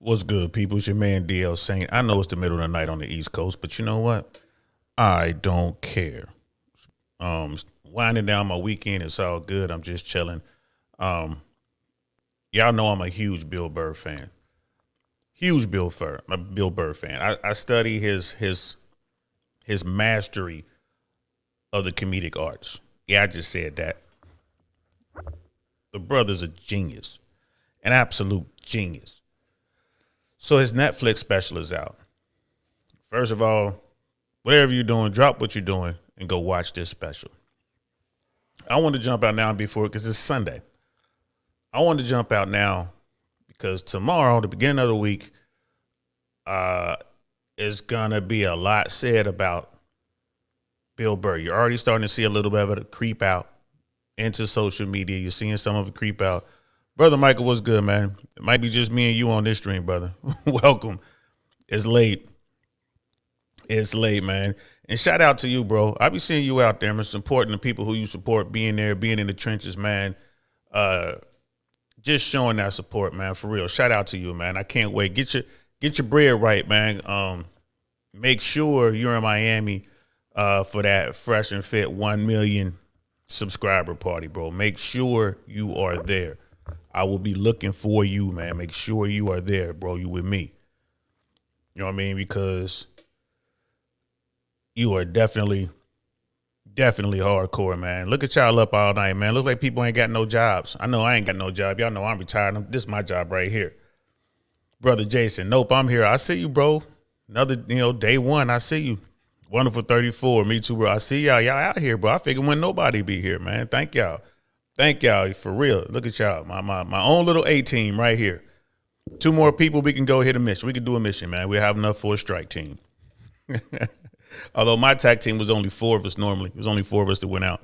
What's good, people? It's your man DL Saint. I know it's the middle of the night on the East Coast, but you know what? I don't care. Winding down my weekend, it's all good. I'm just chilling. Um, y'all know I'm a huge Bill Burr fan. Huge Bill Burr fan. I study his mastery of the comedic arts. Yeah, I just said that. The brother's a genius, an absolute genius. So his Netflix special is out. First of all, whatever you're doing, drop what you're doing and go watch this special. I want to jump out now before, because it's Sunday. I want to jump out now because tomorrow, the beginning of the week, is going to be a lot said about Bill Burr. You're already starting to see a little bit of it creep out into social media. You're seeing some of it creep out. Brother Michael, what's good, man? It might be just me and you on this stream, brother. Welcome. It's late. It's late, man. And shout out to you, bro. I be seeing you out there, man, supporting the people who you support, being there, being in the trenches, man. Just showing that support, man, for real. Shout out to you, man. I can't wait. Get your bread right, man. Make sure you're in Miami for that Fresh and Fit 1 million subscriber party, bro. Make sure you are there. I will be looking for you, man. Make sure you are there, bro. You with me. You know what I mean? Because you are definitely hardcore, man. Look at y'all up all night, man. Looks like people ain't got no jobs. I know I ain't got no job. Y'all know I'm retired. This is my job right here. Brother Jason, nope, I'm here. I see you, bro. Another, day one, I see you. Wonderful 34. Me too, bro. I see y'all. Y'all out here, bro. I figured when nobody be here, man. Thank y'all. Thank y'all, for real. Look at y'all. My own little A team right here. 2 more people, we can go hit a mission. We can do a mission, man. We have enough for a strike team. Although my tag team was only 4 of us normally. It was only 4 of us that went out.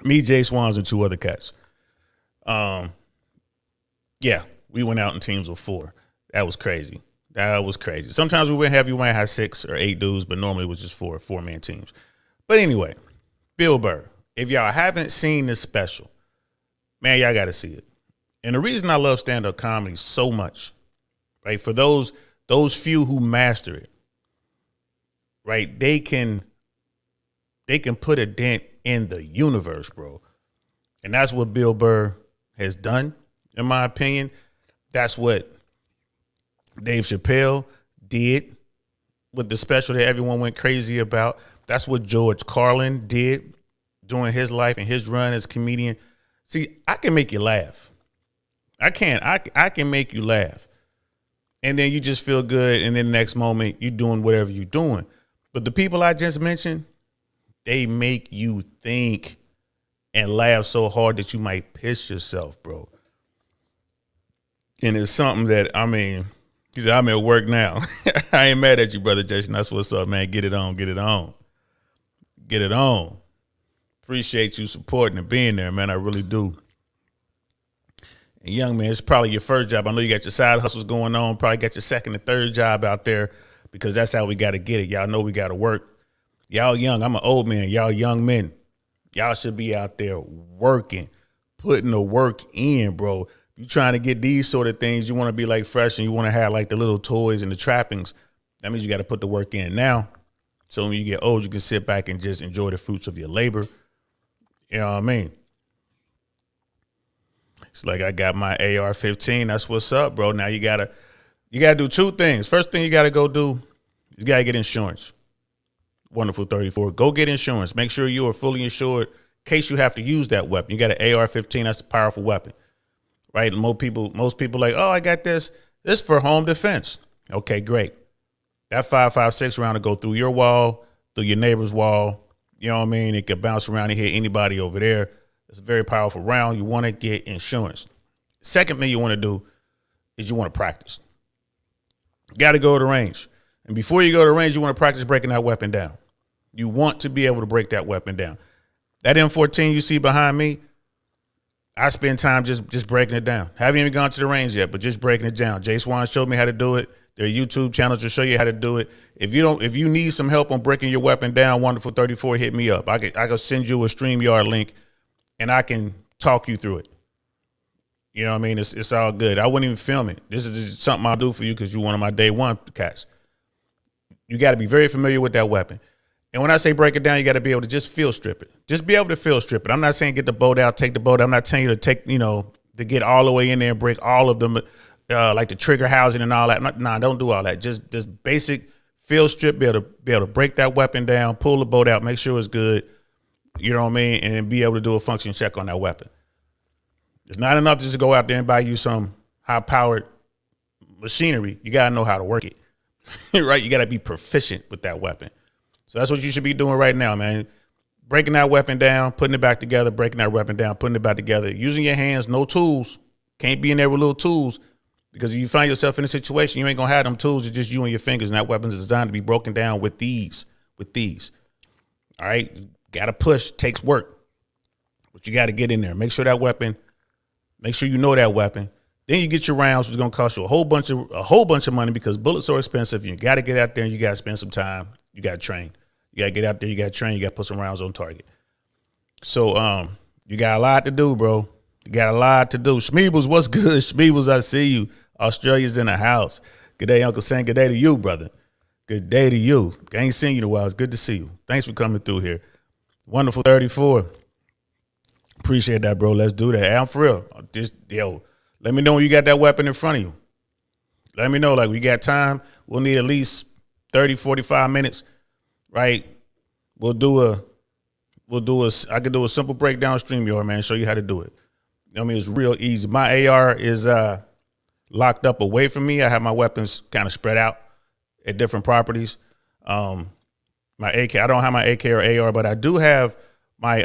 Me, Jay Swans, and 2 other cats. Yeah, we went out in teams of 4. That was crazy. Sometimes we might have 6 or 8 dudes, but normally it was just 4-man teams. But anyway, Bill Burr. If y'all haven't seen this special, man, y'all got to see it. And the reason I love stand-up comedy so much, right, for those few who master it, right, they can put a dent in the universe, bro. And that's what Bill Burr has done, in my opinion. That's what Dave Chappelle did with the special that everyone went crazy about. That's what George Carlin did during his life and his run as a comedian. See, I can make you laugh. I can make you laugh. And then you just feel good. And then the next moment you're doing whatever you're doing. But the people I just mentioned, they make you think and laugh so hard that you might piss yourself, bro. And it's something that, he said, I'm at work now. I ain't mad at you, Brother Jason. That's what's up, man. Get it on. Appreciate you supporting and being there, man. I really do. And young man, it's probably your first job. I know you got your side hustles going on. Probably got your second and third job out there, because that's how we got to get it. Y'all know we got to work. Y'all young. I'm an old man. Y'all young men. Y'all should be out there working, putting the work in, bro. You trying to get these sort of things. You want to be like Fresh and you want to have like the little toys and the trappings. That means you got to put the work in now. So when you get old, you can sit back and just enjoy the fruits of your labor. You know what I mean? It's like I got my AR-15. That's what's up, bro. Now you gotta do 2 things. First thing you gotta go do is you gotta get insurance. Wonderful 34. Go get insurance. Make sure you are fully insured in case you have to use that weapon. You got an AR-15. That's a powerful weapon, right? Most people like, oh, I got this. This is for home defense. Okay, great. That 5.56 round will go through your wall, through your neighbor's wall. You know what I mean? It could bounce around and hit anybody over there. It's a very powerful round. You want to get insurance. Second thing you want to do is you want to practice. You got to go to the range. And before you go to the range, you want to practice breaking that weapon down. You want to be able to break that weapon down. That M14 you see behind me, I spend time just breaking it down. Haven't even gone to the range yet, but just breaking it down. Jay Swan showed me how to do it. There are YouTube channels to show you how to do it. If you need some help on breaking your weapon down, Wonderful 34, hit me up. I can send you a StreamYard link and I can talk you through it. You know what I mean? It's like I got my AR-15. That's what's up, man. Get it on. Get it on. Appreciate you supporting and being there, man. I really do. And young man, it's probably your first job. I know you got your side hustles going on. Probably got your second and third job out there. Because that's how we got to get it. Y'all know we gotta work. Y'all young. I'm an old man. Y'all should be out there working, putting the work in, bro. And then you just feel good. And then the next moment you're doing whatever you're doing. You know what I mean? It's all good. I wouldn't even film it. This is just something I'll do for you because you're one of my day one cats. You got to be very familiar with that weapon. And when I say break it down, you got to be able to just field strip it. Just be able to field strip it. I'm not saying get the bolt out, take the bolt out. I'm not telling you to take, to get all the way in there and break all of them, like the trigger housing and all that. Nah, don't do all that. Just basic field strip, be able to break that weapon down, pull the bolt out, make sure it's good. You know what I mean? And be able to do a function check on that weapon. It's not enough to just go out there and buy you some high-powered machinery. You got to know how to work it, right? You got to be proficient with that weapon. So that's what you should be doing right now, man. Breaking that weapon down, putting it back together, breaking that weapon down, putting it back together, using your hands, no tools. Can't be in there with little tools because if you find yourself in a situation, you ain't going to have them tools. It's just you and your fingers, and that weapon is designed to be broken down with these. All right? Got to push. Takes work. But you got to get in there. Make sure you know that weapon. Then you get your rounds, which is going to cost you a whole bunch of money because bullets are expensive. You got to get out there and you got to spend some time. You got to train. You got to get out there. You got to train. You got to put some rounds on target. So you got a lot to do, bro. You got a lot to do. Schmeebles, what's good? Schmeebles, I see you. Australia's in the house. Good day, Uncle Sam. Good day to you, brother. Good day to you. I ain't seen you in a while. It's good to see you. Thanks for coming through here. Wonderful 34. Appreciate that, bro. Let's do that. Hey, I'm for real. Let me know when you got that weapon in front of you. Let me know. Like, we got time. We'll need at least 30, 45 minutes, right? I could do a simple breakdown StreamYard, man, show you how to do it. I mean, it's real easy. My AR is locked up away from me. I have my weapons kind of spread out at different properties. My AK, I don't have my AK or AR, but I do have my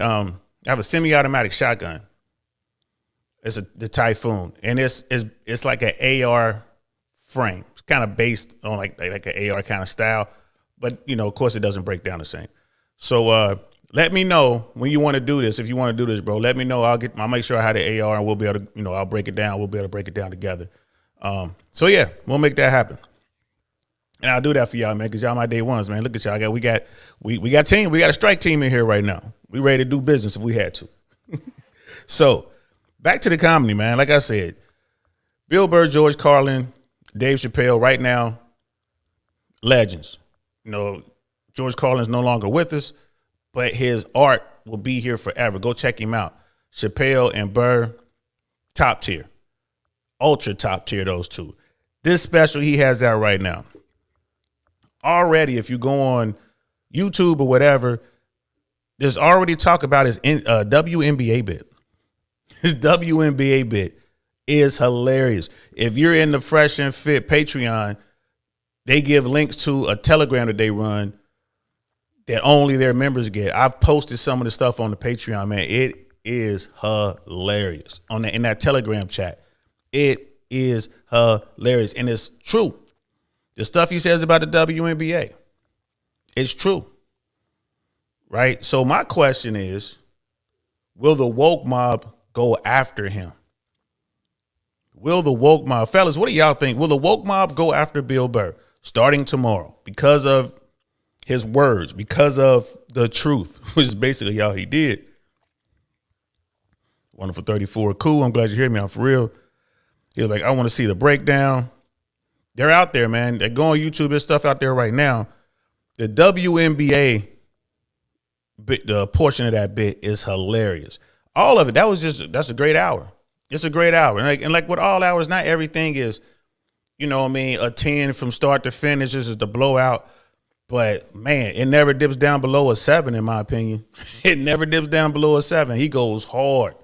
I have a semi-automatic shotgun. It's the Typhoon, and it's like an AR frame. It's kind of based on like an AR kind of style, but of course it doesn't break down the same. So let me know when you want to do this. If you want to do this, bro, let me know. I'll make sure I have the AR, and we'll be able to I'll break it down. We'll be able to break it down together. So yeah, we'll make that happen. And I'll do that for y'all, man, because y'all my day ones, man. Look at y'all. We got a strike team in here right now. We ready to do business if we had to. So back to the comedy, man. Like I said, Bill Burr, George Carlin, Dave Chappelle, right now, legends. George Carlin's no longer with us, but his art will be here forever. Go check him out. Chappelle and Burr, top tier. Ultra top tier, those two. This special he has out right now. Already, if you go on YouTube or whatever, there's already talk about his WNBA bit. His WNBA bit is hilarious. If you're in the Fresh and Fit Patreon, they give links to a Telegram that they run that only their members get. I've posted some of the stuff on the Patreon, man. It is hilarious in that Telegram chat. It is hilarious, and it's true. The stuff he says about the WNBA, it's true, right? So my question is, will the woke mob go after him? Will the woke mob, fellas, what do y'all think? Will the woke mob go after Bill Burr starting tomorrow because of his words, because of the truth, which is basically all he did? Wonderful 34. Cool. I'm glad you hear me. I'm for real. He was like, I want to see the breakdown. They're out there, man. They go on YouTube. There's stuff out there right now. The WNBA bit, the portion of that bit is hilarious. All of it. That's a great hour. It's a great hour. And like with all hours, not everything is, a 10 from start to finish. This is the blowout. But man, it never dips down below a 7, in my opinion. It never dips down below a 7. He goes hard.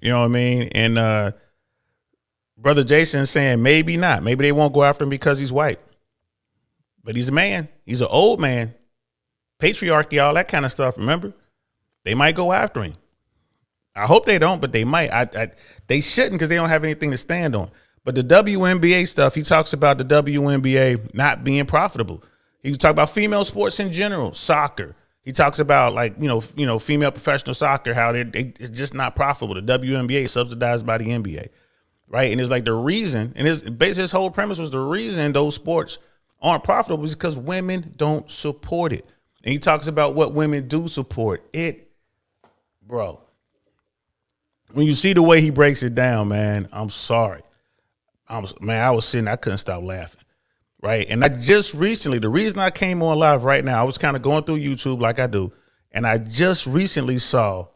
You know what I mean? And Brother Jason saying maybe not. Maybe they won't go after him because he's white. But he's a man. He's an old man. Patriarchy, all that kind of stuff, remember? They might go after him. I hope they don't, but they might. They shouldn't because they don't have anything to stand on. But the WNBA stuff, he talks about the WNBA not being profitable. He talks about female sports in general, soccer. He talks about female professional soccer, how it's just not profitable. The WNBA is subsidized by the NBA, right? And it's like the reason, and his whole premise was the reason those sports aren't profitable is because women don't support it. And he talks about what women do support. bro, when you see the way he breaks it down, man, I'm sorry. I was sitting, I couldn't stop laughing. Right. And I just recently, the reason I came on live right now, I was kind of going through YouTube like I do. And I just recently saw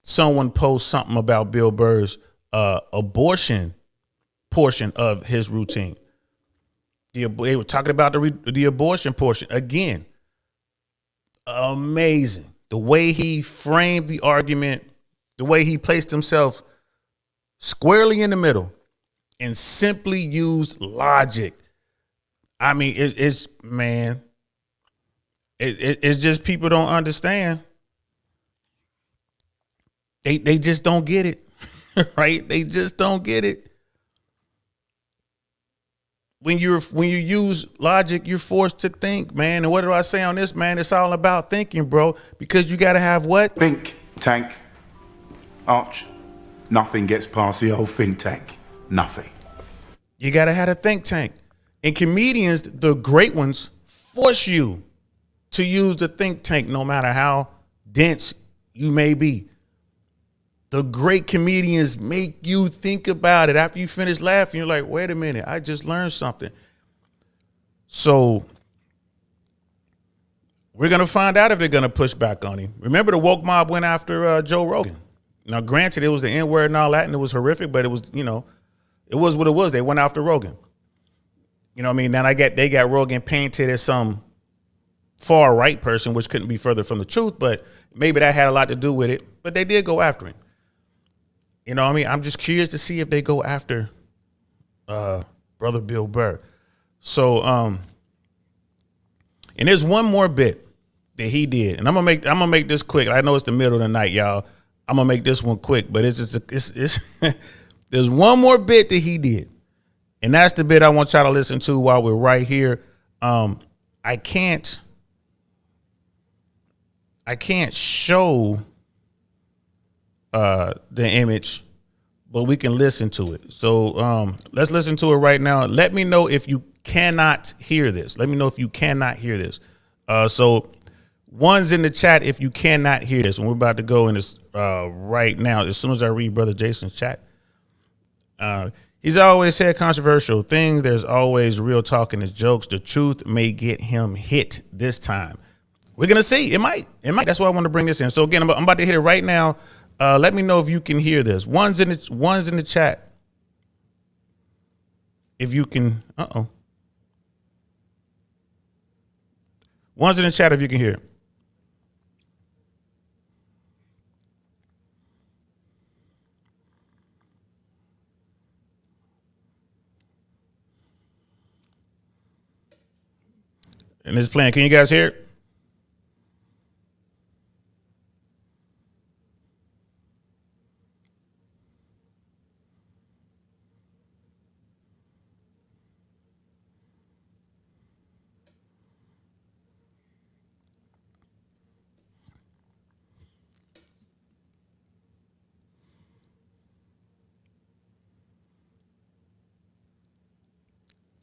someone post something about Bill Burr's abortion portion of his routine. They were talking about the abortion portion. Again, amazing. The way he framed the argument, the way he placed himself squarely in the middle and simply used logic. I mean, it's just people don't understand. They just don't get it, right? They just don't get it. When you use logic, you're forced to think, man. And what do I say on this, man? It's all about thinking, bro. Because you got to have what? Think tank. Arch. Nothing gets past the old think tank. Nothing. You got to have a think tank. And comedians, the great ones, force you to use the think tank no matter how dense you may be. The great comedians make you think about it. After you finish laughing, you're like, wait a minute, I just learned something. So we're going to find out if they're going to push back on him. Remember, the woke mob went after Joe Rogan. Now, granted, it was the N-word and all that, and it was horrific, but it was, it was what it was. They went after Rogan. You know what I mean? Now they got Rogan painted as some far right person, which couldn't be further from the truth, but maybe that had a lot to do with it. But they did go after him. You know what I mean? I'm just curious to see if they go after brother Bill Burr. So and there's one more bit that he did, and I'm gonna make this quick. I know it's the middle of the night, y'all. I'm gonna make this one quick, but it's there's one more bit that he did. And that's the bit I want y'all to listen to while we're right here. I can't show the image, but we can listen to it. So let's listen to it right now. Let me know if you cannot hear this. Let me know if you cannot hear this. So one's in the chat if you cannot hear this. And we're about to go in this right now. As soon as I read Brother Jason's chat. He's always said controversial things. There's always real talk in his jokes. The truth may get him hit this time. We're going to see. It might. That's why I want to bring this in. So, again, I'm about to hit it right now. Let me know if you can hear this. One's in the chat. If you can. One's in the chat if you can hear it. And it's playing. Can you guys hear it?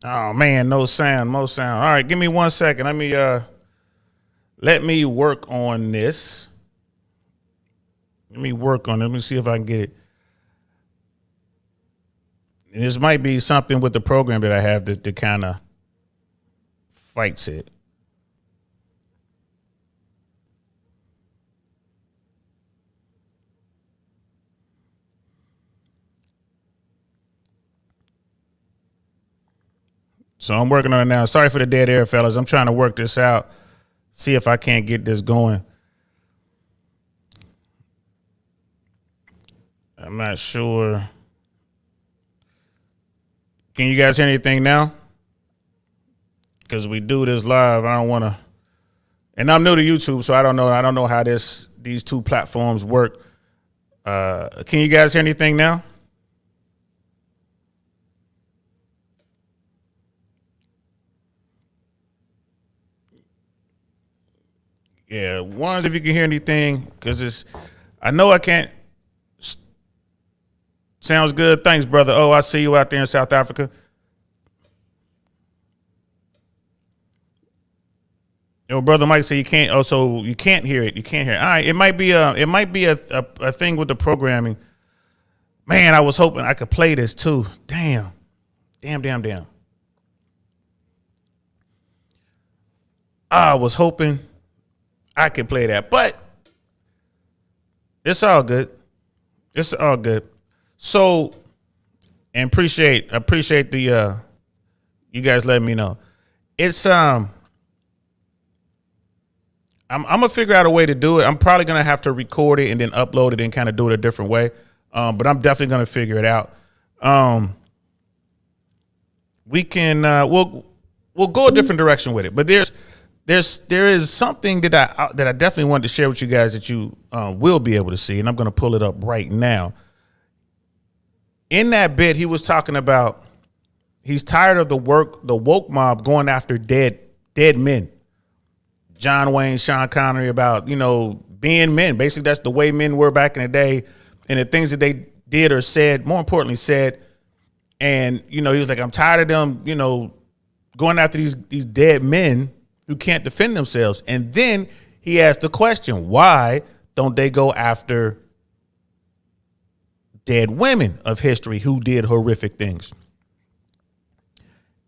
Oh man, no sound. All right, give me 1 second. Let me work on this. Let me see if I can get it. And this might be something with the program that I have that kind of fights it. So I'm working on it now. Sorry for the dead air, fellas. I'm trying to work this out. See if I can't get this going. I'm not sure. Can you guys hear anything now? Because we do this live. I don't want to. And I'm new to YouTube, so I don't know how these two platforms work. Can you guys hear anything now? Yeah, one if you can hear anything, because I know I can't. Sounds good. Thanks, brother. Oh, I see you out there in South Africa. Your brother Mike said you can't. Oh, so you can't hear it. You can't hear it. All right. It might be a thing with the programming. Man, I was hoping I could play this too. Damn. I was hoping I could play that, but it's all good. It's all good. So, and appreciate the you guys letting me know. It's I'm gonna figure out a way to do it. I'm probably gonna have to record it and then upload it and kind of do it a different way. But I'm definitely gonna figure it out. We can we'll go a different direction with it. But there is something that I definitely wanted to share with you guys that you will be able to see, and I'm gonna pull it up right now. In that bit, he was talking about he's tired of the woke mob going after dead men. John Wayne, Sean Connery, about, being men. Basically, that's the way men were back in the day, and the things that they did or said, more importantly said. And, he was like, I'm tired of them, going after these dead men who can't defend themselves. And then he asked the question, why don't they go after dead women of history who did horrific things?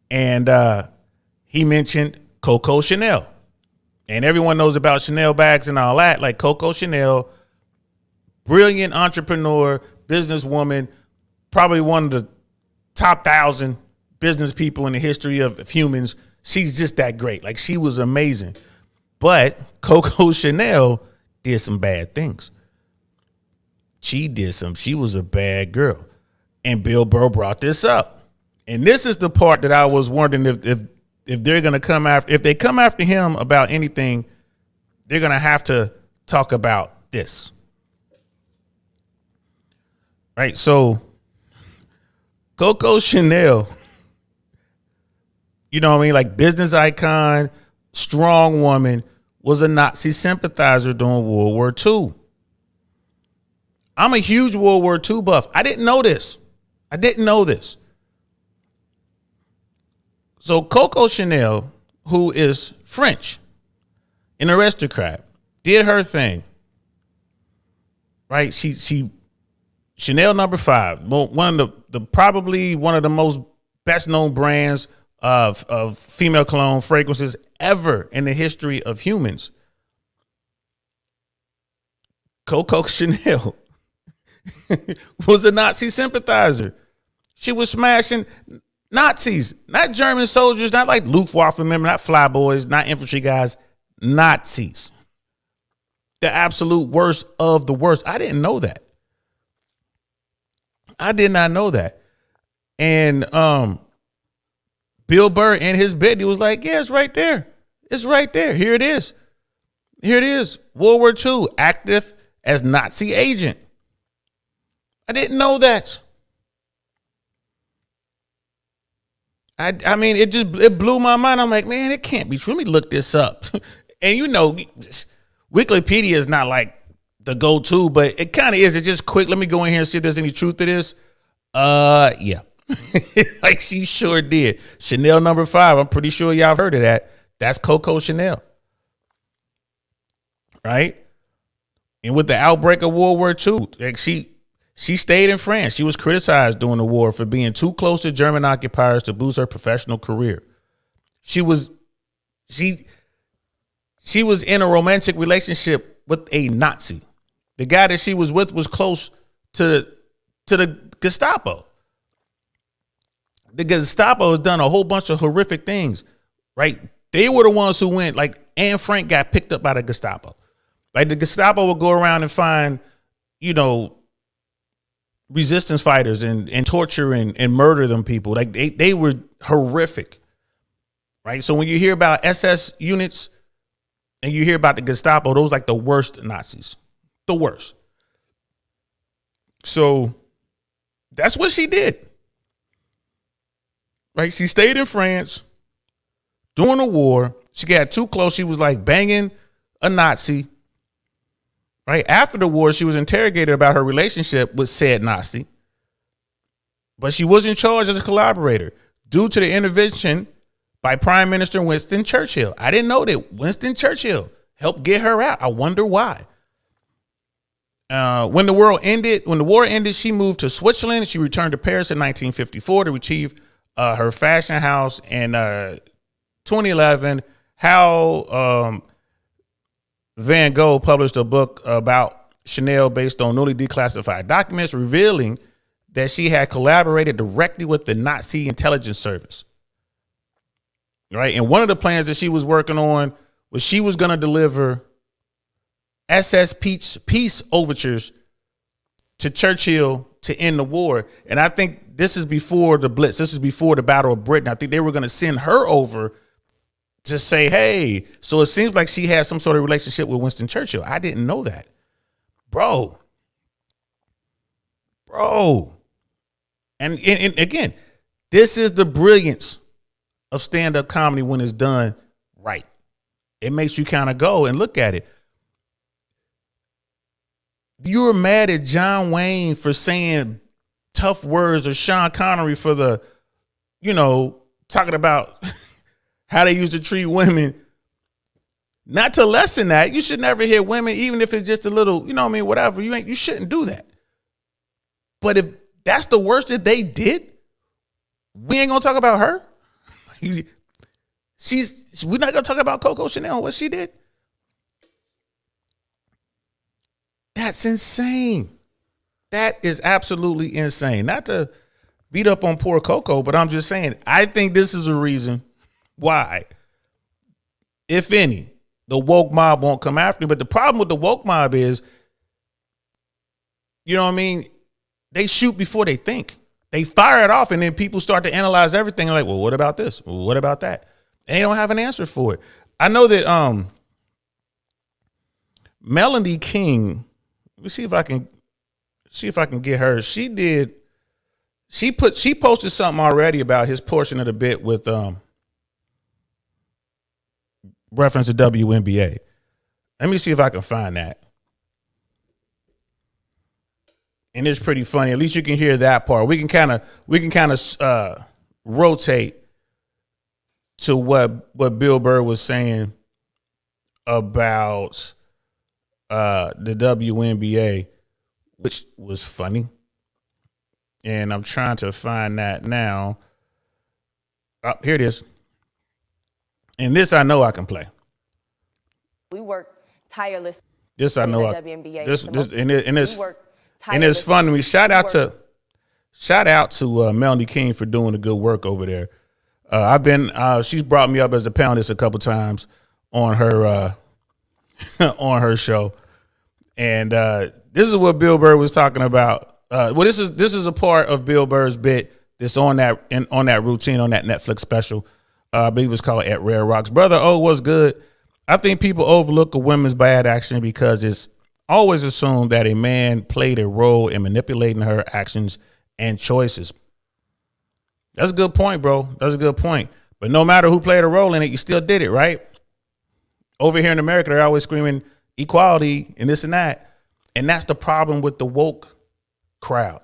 And he mentioned Coco Chanel. And everyone knows about Chanel bags and all that. Like Coco Chanel, brilliant entrepreneur, businesswoman, probably one of the top 1,000 business people in the history of humans. She's just that great. Like, she was amazing. But Coco Chanel did some bad things. She was a bad girl. And Bill Burr brought this up. And this is the part that I was wondering if they're going to come after, if they come after him about anything, they're going to have to talk about this. Right. So Coco Chanel, like business icon, strong woman, was a Nazi sympathizer during World War II. I'm a huge World War II buff. I didn't know this. So Coco Chanel, who is French, an aristocrat, did her thing. Right? She Chanel number 5, one of the probably one of the most best known brands of female cologne fragrances ever in the history of humans. Coco Chanel was a Nazi sympathizer. She was smashing Nazis, not German soldiers, not like Luftwaffe members, not flyboys, not infantry guys, Nazis. The absolute worst of the worst. I didn't know that. I did not know that. And Bill Burr in his bit, he was like, yeah, it's right there. It's right there. Here it is. World War II, active as Nazi agent. I didn't know that. I mean, it blew my mind. I'm like, man, it can't be true. Let me look this up. And Wikipedia is not like the go-to, but it kind of is. It's just quick. Let me go in here and see if there's any truth to this. Yeah. Like, she sure did. Chanel number 5. I'm pretty sure y'all have heard of that. That's Coco Chanel. Right? And with the outbreak of World War II, like she stayed in France. She was criticized during the war for being too close to German occupiers to boost her professional career. She was in a romantic relationship with a Nazi. The guy that she was with was close to the Gestapo. The Gestapo has done a whole bunch of horrific things, right? They were the ones who went, like, Anne Frank got picked up by the Gestapo. Like, the Gestapo would go around and find, resistance fighters and torture and murder them people. Like, they were horrific, right? So when you hear about SS units and you hear about the Gestapo, those like the worst Nazis, the worst. So that's what she did, right? She stayed in France during the war. She got too close. She was like banging a Nazi. Right after the war, she was interrogated about her relationship with said Nazi, but she wasn't charged as a collaborator due to the intervention by Prime Minister Winston Churchill. I didn't know that Winston Churchill helped get her out. I wonder why. When the war ended, she moved to Switzerland. She returned to Paris in 1954 to achieve her fashion house. In 2011, Hal Van Gogh published a book about Chanel based on newly declassified documents, revealing that she had collaborated directly with the Nazi intelligence service. Right. And one of the plans that she was working on was she was going to deliver SS peace overtures to Churchill to end the war. And I think this is before the Blitz. This is before the Battle of Britain. I think they were going to send her over to say, hey, so it seems like she had some sort of relationship with Winston Churchill. I didn't know that. Bro. And again, this is the brilliance of stand-up comedy when it's done right. It makes you kind of go and look at it. You were mad at John Wayne for saying tough words, or Sean Connery for talking about how they used to treat women. Not to lessen that. You should never hit women, even if it's just a little, whatever. You shouldn't do that. But if that's the worst that they did, we ain't gonna talk about her. We're not gonna talk about Coco Chanel and what she did. That's insane. That is absolutely insane. Not to beat up on poor Coco, but I'm just saying, I think this is a reason why, if any, the woke mob won't come after me. But the problem with the woke mob is, they shoot before they think. They fire it off, and then people start to analyze everything. Like, well, what about this? Well, what about that? And they don't have an answer for it. I know that Melanie King, let me see if I can get her. She posted something already about his portion of the bit with reference to WNBA. Let me see if I can find that. And it's pretty funny. At least you can hear that part. We can kind of rotate to what Bill Burr was saying about the WNBA, which was funny. And I'm trying to find that now. Here it is. And this I know I can play. We work tirelessly. This I know. WNBA. And it's fun to me. Shout out to Melanie King for doing the good work over there. She's brought me up as a panelist a couple times on her on her show. And this is what Bill Burr was talking about. This is a part of Bill Burr's bit that's on that routine on that Netflix special. I believe it's called At Rare Rocks. Brother, what's good? I think people overlook a woman's bad action because it's always assumed that a man played a role in manipulating her actions and choices. That's a good point, bro. That's a good point. But no matter who played a role in it, you still did it, right? Over here in America, they're always screaming equality and this and that. And that's the problem with the woke crowd.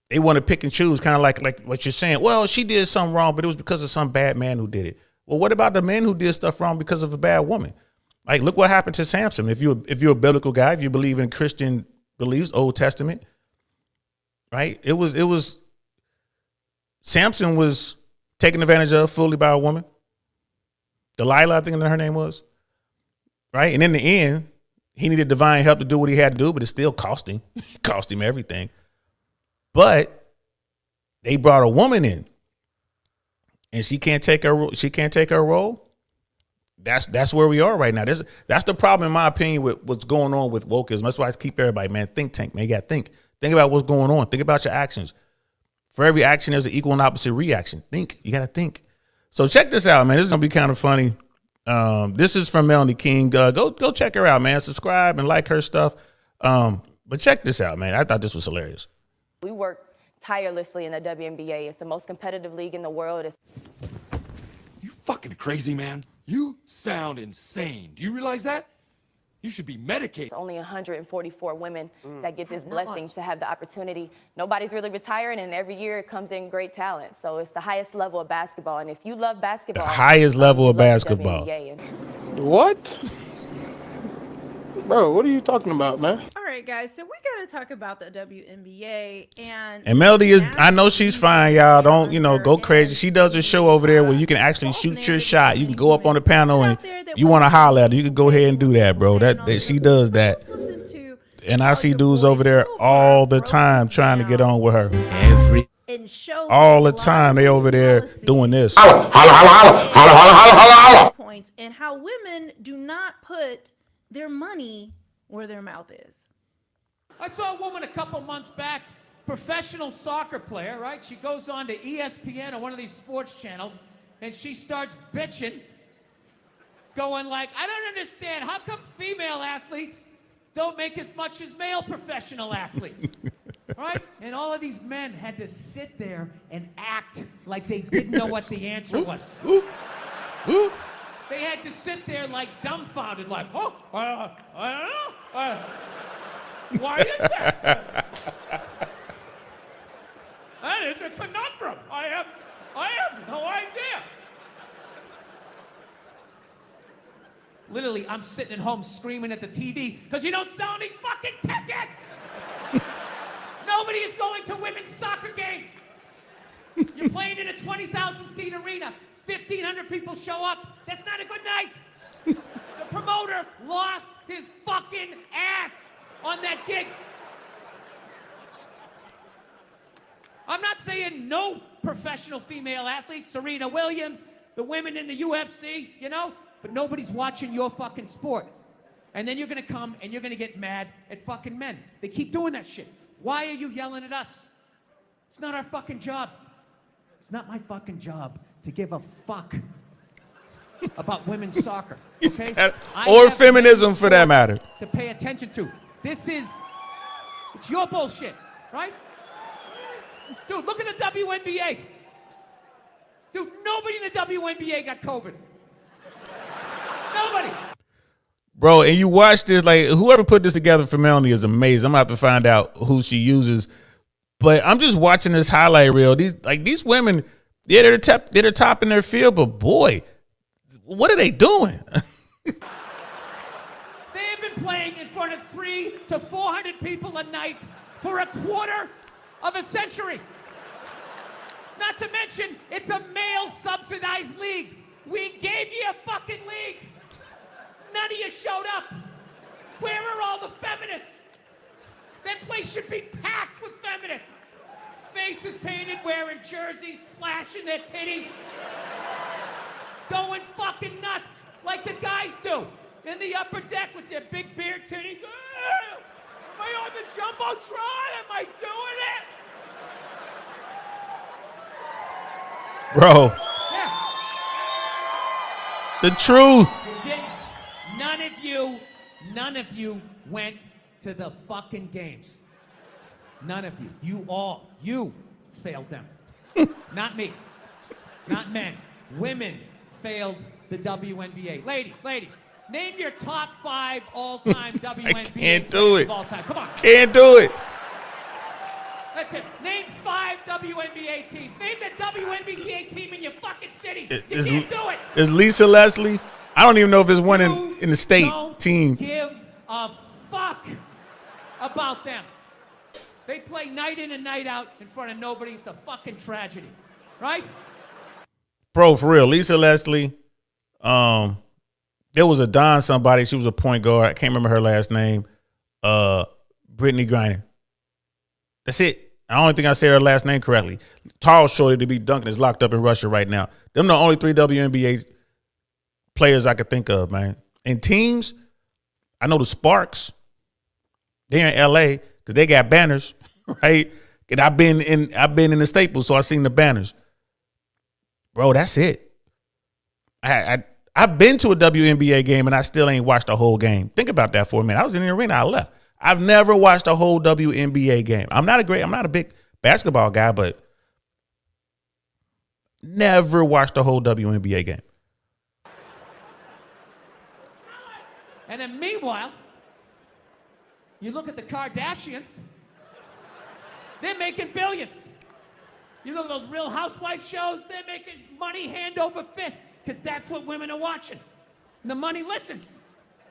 They want to pick and choose, kind of like what you're saying. Well, she did something wrong, but it was because of some bad man who did it. Well, what about the men who did stuff wrong because of a bad woman? Like, look what happened to Samson. If you're a biblical guy, if you believe in Christian beliefs, Old Testament, right? It was Samson was taken advantage of fully by a woman. Delilah, I think her name was, right? And in the end, he needed divine help to do what he had to do, but it still cost him. It cost him everything. But they brought a woman in, and she can't take her role. That's where we are right now. That's the problem, in my opinion, with what's going on with wokeism. That's why I keep everybody, man, think tank, man. You got to think about what's going on. Think about your actions. For every action, there's an equal and opposite reaction. You got to think. So check this out, man. This is gonna be kind of funny. This is from Melanie King. Go check her out, man. Subscribe and like her stuff. But check this out, man. I thought this was hilarious. We work tirelessly in the WNBA. It's the most competitive league in the world. You fucking crazy, man. You sound insane. Do you realize that? You should be medicated. It's only 144 women that get this blessing to have the opportunity. Nobody's really retiring, and every year it comes in great talent. So it's the highest level of basketball. And if you love basketball, The highest level of you love the basketball. WNBA. What? Bro, what are you talking about, man? All right, guys. So we got to talk about the WNBA and Melody is, I know she's fine, y'all. Don't, go crazy. She does a show over there where you can actually shoot your shot. You can go up on the panel and you want to holler at her. You can go ahead and do that, bro. That she does that. And I see dudes over there all the time trying to get on with her. All the time they over there doing this. Points and how women do not put their money where their mouth is. I saw a woman a couple months back, professional soccer player, right? She goes on to ESPN or one of these sports channels, and she starts bitching, going like, I don't understand. How come female athletes don't make as much as male professional athletes? Right? And all of these men had to sit there and act like they didn't know what the answer was. They had to sit there like dumbfounded, like, I don't know. Why is that? That is a conundrum. I have no idea. Literally, I'm sitting at home screaming at the TV because you don't sell any fucking tickets. Nobody is going to women's soccer games. You're playing in a 20,000 seat arena. 1,500 people show up. That's not a good night. The promoter lost his fucking ass on that gig. I'm not saying no professional female athletes, Serena Williams, the women in the UFC, but nobody's watching your fucking sport. And then you're gonna come and you're gonna get mad at fucking men. They keep doing that shit. Why are you yelling at us? It's not our fucking job. It's not my fucking job to give a fuck about women's soccer. Okay? Or feminism for that matter. To pay attention to. It's your bullshit, right? Dude, look at the WNBA. Dude, nobody in the WNBA got COVID. Nobody. Bro, and you watch this, like, whoever put this together for Melanie is amazing. I'm going to have to find out who she uses. But I'm just watching this highlight reel. These women, yeah, they're top in their field, but boy, what are they doing? They have been playing in front of 300 to 400 people a night for a quarter of a century. Not to mention, it's a male-subsidized league. We gave you a fucking league. None of you showed up. Where are all the feminists? That place should be packed with feminists. Faces painted, wearing jerseys, slashing their titties. Going fucking nuts like the guys do. In the upper deck with their big beard titties. Am I on the Jumbotron? Am I doing it? Bro. Yeah. The truth. None of you went to the fucking games. None of you. You failed them. Not me. Not men. Women failed the WNBA. Ladies, name your top 5 all-time WNBA can't do it. of all time. Come on. Can't do it. That's it. Name 5 WNBA teams. Name the WNBA team in your fucking city. You can't do it. Is Lisa Leslie? I don't even know if there's one in the state team. Give a fuck about them. They play night in and night out in front of nobody. It's a fucking tragedy, right? Bro, for real. Lisa Leslie. There was a Don somebody. She was a point guard. I can't remember her last name. Brittany Griner. That's it. I don't think I said her last name correctly. Tall shorty to be Duncan is locked up in Russia right now. Them the only 3 WNBA players I could think of, man. And teams, I know the Sparks. They're in LA because they got banners, right? And I've been in the Staples, so I seen the banners. Bro, that's it. I've been to a WNBA game and I still ain't watched the whole game. Think about that for a minute. I was in the arena, I left. I've never watched a whole WNBA game. I'm not a big basketball guy, but never watched a whole WNBA game. And then meanwhile, you look at the Kardashians, they're making billions. You know those Real Housewife shows? They're making money hand over fist because that's what women are watching. And the money listens.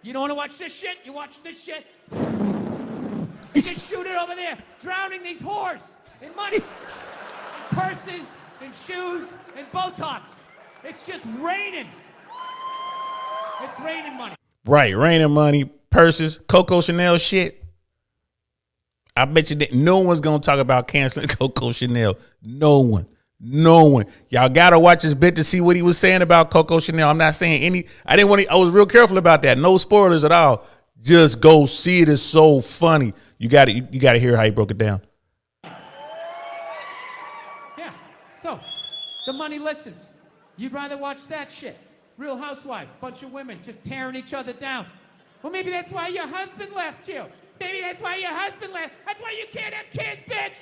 You don't want to watch this shit? You watch this shit? You can shoot it over there, drowning these whores in money, in purses, in shoes, and Botox. It's just raining. It's raining money. Right, raining money, purses, Coco Chanel shit. I bet you that no one's gonna talk about canceling Coco Chanel. No one. Y'all gotta watch this bit to see what he was saying about Coco Chanel. I'm not saying any. I was real careful about that. No spoilers at all. Just go see it. It's so funny. You got to hear how he broke it down. Yeah. So the money listens. You'd rather watch that shit. Real Housewives, bunch of women just tearing each other down. Well, maybe that's why your husband left you. Maybe that's why your husband left. That's why you can't have kids, bitch.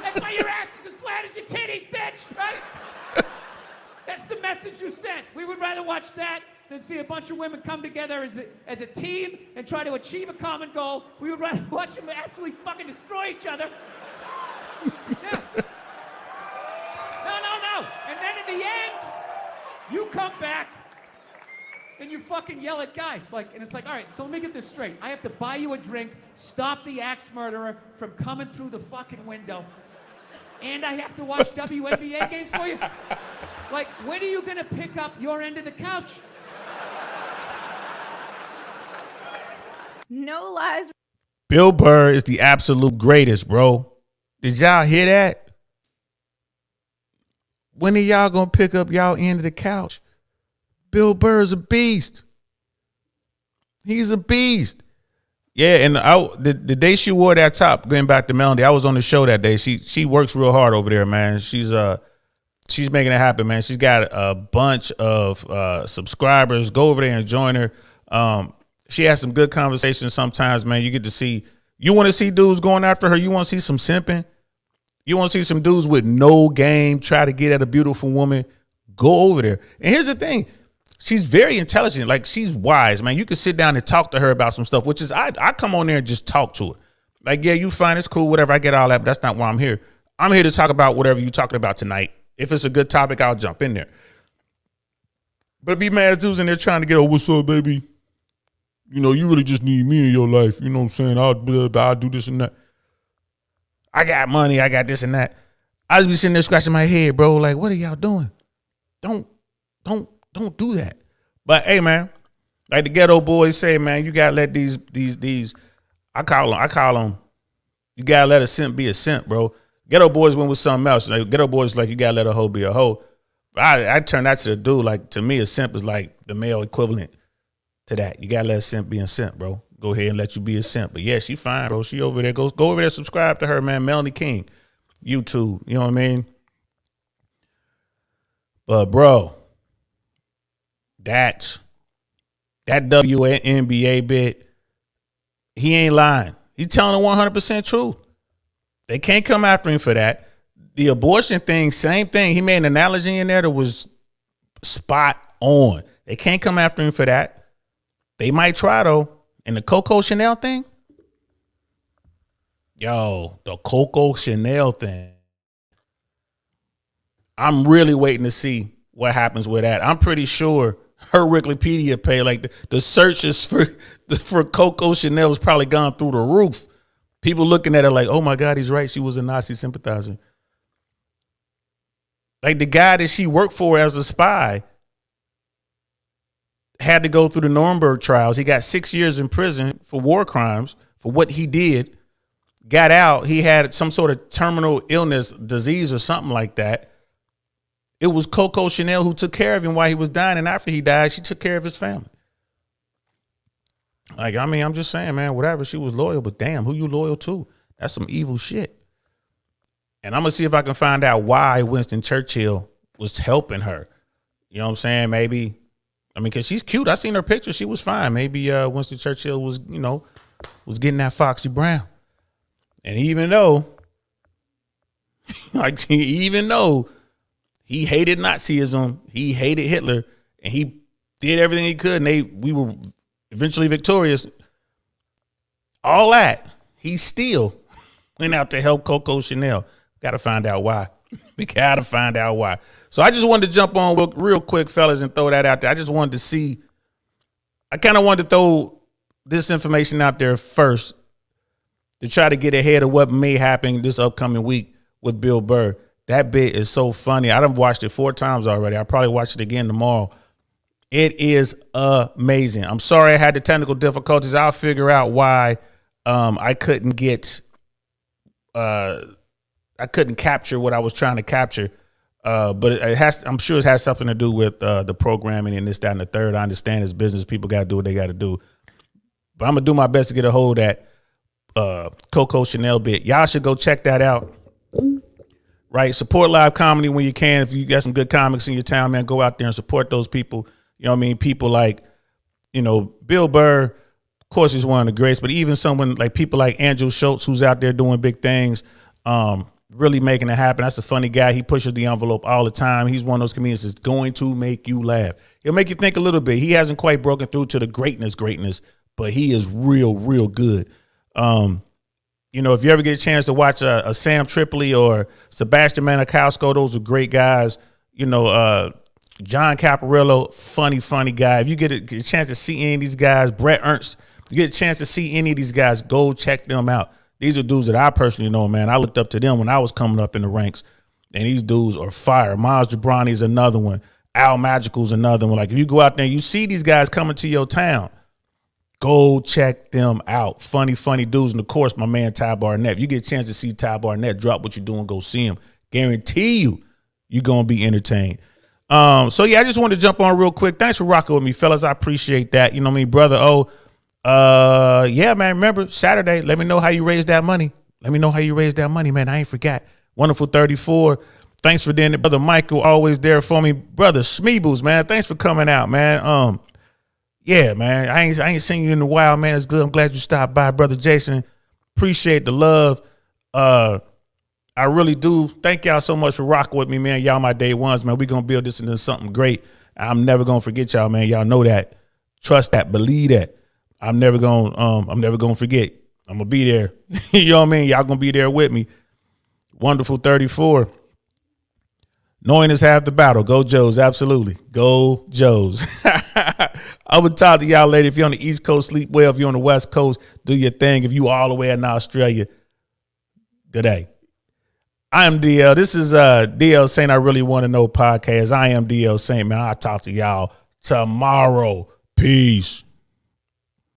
That's why your ass is as flat as your titties, bitch, right? That's the message you sent. We would rather watch that than see a bunch of women come together as a team and try to achieve a common goal. We would rather watch them absolutely fucking destroy each other. Yeah. No. And then in the end, you come back and you fucking yell at guys. And it's like, all right, so let me get this straight. I have to buy you a drink, stop the axe murderer from coming through the fucking window, and I have to watch WNBA games for you? Like, when are you going to pick up your end of the couch? No lies. Bill Burr is the absolute greatest, bro. Did y'all hear that? When are y'all gonna pick up y'all end of the couch? Bill Burr is a beast. He's a beast. Yeah, and the day she wore that top, going back to Melody, I was on the show that day. She works real hard over there, man. She's making it happen, man. She's got a bunch of subscribers. Go over there and join her. She has some good conversations sometimes, man. You get to see, you want to see dudes going after her. You want to see some simping. You want to see some dudes with no game try to get at a beautiful woman. Go over there. And here's the thing. She's very intelligent. Like, she's wise, man. You can sit down and talk to her about some stuff, which is, I come on there and just talk to her. Like, yeah, you fine. It's cool. Whatever. I get all that, but that's not why I'm here. I'm here to talk about whatever you're talking about tonight. If it's a good topic, I'll jump in there. But be mad dudes in there trying to get, oh, what's up, baby? You know, you really just need me in your life. You know what I'm saying? I'll do this and that. I got money. I got this and that. I just be sitting there scratching my head, bro. Like, what are y'all doing? Don't do that. But hey, man, like the ghetto boys say, man, you gotta let these. I call them. You gotta let a simp be a simp, bro. Ghetto boys went with something else. Like, ghetto boys like, you gotta let a hoe be a hoe. I turn that to the dude. Like, to me, a simp is like the male equivalent to that. You gotta let a simp be a simp, bro. Go ahead and let you be a simp. But yeah, she fine, bro. She over there. Go over there, subscribe to her, man. Melanie King, YouTube. You know what I mean? But bro, that WNBA bit, he ain't lying. He's telling the 100% truth. They can't come after him for that. The abortion thing, same thing. He made an analogy in there that was spot on. They can't come after him for that. They might try though. And the Coco Chanel thing, yo, the Coco Chanel thing, I'm really waiting to see what happens with that. I'm pretty sure her Wikipedia page, like the searches for Coco Chanel has probably gone through the roof. People looking at her like, oh my God, he's right. She was a Nazi sympathizer. Like, the guy that she worked for as a spy had to go through the Nuremberg trials. He got 6 years in prison for war crimes for what he did. Got out. He had some sort of terminal illness, disease or something like that. It was Coco Chanel who took care of him while he was dying. And after he died, she took care of his family. Like, I mean, I'm just saying, man, whatever. She was loyal, but damn, who you loyal to? That's some evil shit. And I'm going to see if I can find out why Winston Churchill was helping her. You know what I'm saying? Maybe. I mean, because she's cute. I seen her picture. She was fine. Maybe Winston Churchill was, was getting that Foxy Brown. And even though he hated Nazism, he hated Hitler, and he did everything he could, and we were eventually victorious. All that, he still went out to help Coco Chanel. Got to find out why. We got to find out why. So I just wanted to jump on real quick, fellas, and throw that out there. I just wanted to see. I kind of wanted to throw this information out there first to try to get ahead of what may happen this upcoming week with Bill Burr. That bit is so funny. I've watched it 4 times already. I'll probably watch it again tomorrow. It is amazing. I'm sorry I had the technical difficulties. I'll figure out why I couldn't get I couldn't capture what I was trying to capture. But it has, I'm sure it has something to do with the programming and this, that, and the third. I understand it's business. People got to do what they got to do. But I'm going to do my best to get a hold of that Coco Chanel bit. Y'all should go check that out. Right? Support live comedy when you can. If you got some good comics in your town, man, go out there and support those people. You know what I mean? People like, you know, Bill Burr, of course, he's one of the greats, but even someone like people like Andrew Schultz, who's out there doing big things, really making it happen. That's a funny guy. He pushes the envelope all the time. He's one of those comedians that's going to make you laugh. He'll make you think a little bit. He hasn't quite broken through to the greatness, but he is real good. You know, if you ever get a chance to watch a Sam Tripoli or Sebastian Maniscalco, those are great guys. You know, John Caparillo, funny guy. If you get a chance to see any of these guys, Brett Ernst, you get a chance to see any of these guys, go check them out. These are dudes that I personally know, man. I looked up to them when I was coming up in the ranks, and these dudes are fire. Miles Jabrani's another one. Al Magical's another one. Like, if you go out there and you see these guys coming to your town, go check them out. Funny dudes. And, of course, my man Ty Barnett. If you get a chance to see Ty Barnett, drop what you're doing, go see him. Guarantee you're going to be entertained. So, yeah, I just wanted to jump on real quick. Thanks for rocking with me, fellas. I appreciate that. You know what I mean, brother? Yeah, man, remember, Saturday, let me know how you raised that money. Let me know how you raised that money, man. I ain't forgot. Wonderful 34. Thanks for doing it. Brother Michael, always there for me. Brother Smeebles, man, thanks for coming out, man. Yeah, man, I ain't seen you in a while, man. It's good. I'm glad you stopped by, Brother Jason. Appreciate the love. I really do. Thank y'all so much for rocking with me, man. Y'all my day ones, man. We gonna build this into something great. I'm never gonna forget y'all, man. Y'all know that. Trust that. Believe that. I'm never gonna forget. I'm gonna be there. You know what I mean? Y'all gonna be there with me. Wonderful 34. Knowing is half the battle. Go Joes. Absolutely. Go Joes. I would talk to y'all later. If you're on the East Coast, sleep well. If you're on the West Coast, do your thing. If you all the way in Australia, good day. I am DL. This is DL Saint. I Really Want to Know podcast. I am DL Saint, man. I'll talk to y'all tomorrow. Peace.